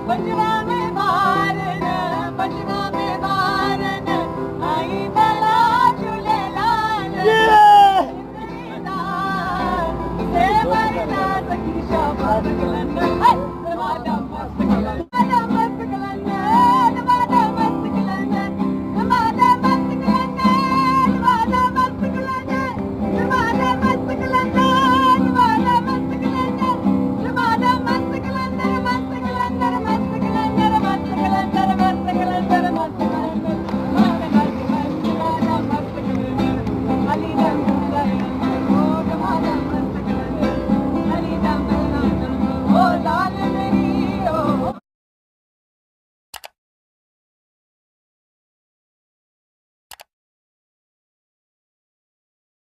बचवा में भारन बचवा में भारन आई बला झूलेलाल सेवरना सखी शाबाश